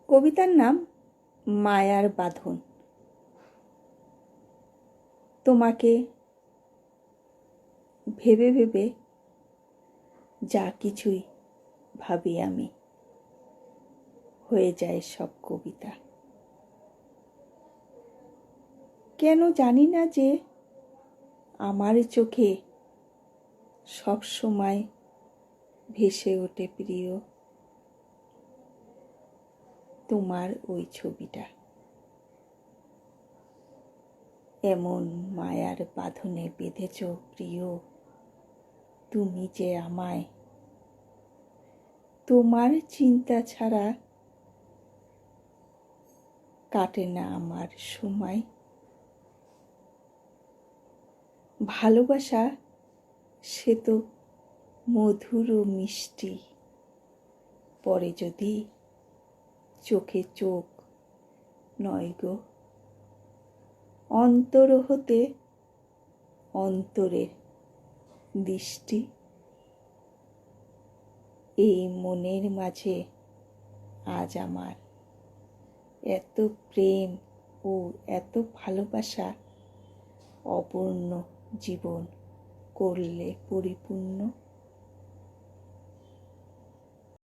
কবিতার নাম মায়ার বাঁধন। তোমাকে ভেবে ভেবে যা কিছুই ভাবি আমি, হয়ে যায় সব কবিতা। কেন জানি না যে আমার চোখে সব সময় ভেসে ওঠে প্রিয় তোমার ওই ছবিটা। এমন মায়ার বাঁধনে বেঁধেছ প্রিয় তুমি যে আমায়, তোমার চিন্তা ছাড়া কাটে না আমার সময়। ভালোবাসা সে তো মধুর ও মিষ্টি, পরে যদি চোখে চোখ নয় গো, অন্তর হতে অন্তরের দৃষ্টি। এই মনের মাঝে আজ আমার এত প্রেম ও এত ভালোবাসা, অপূর্ণ জীবন করলে পরিপূর্ণ।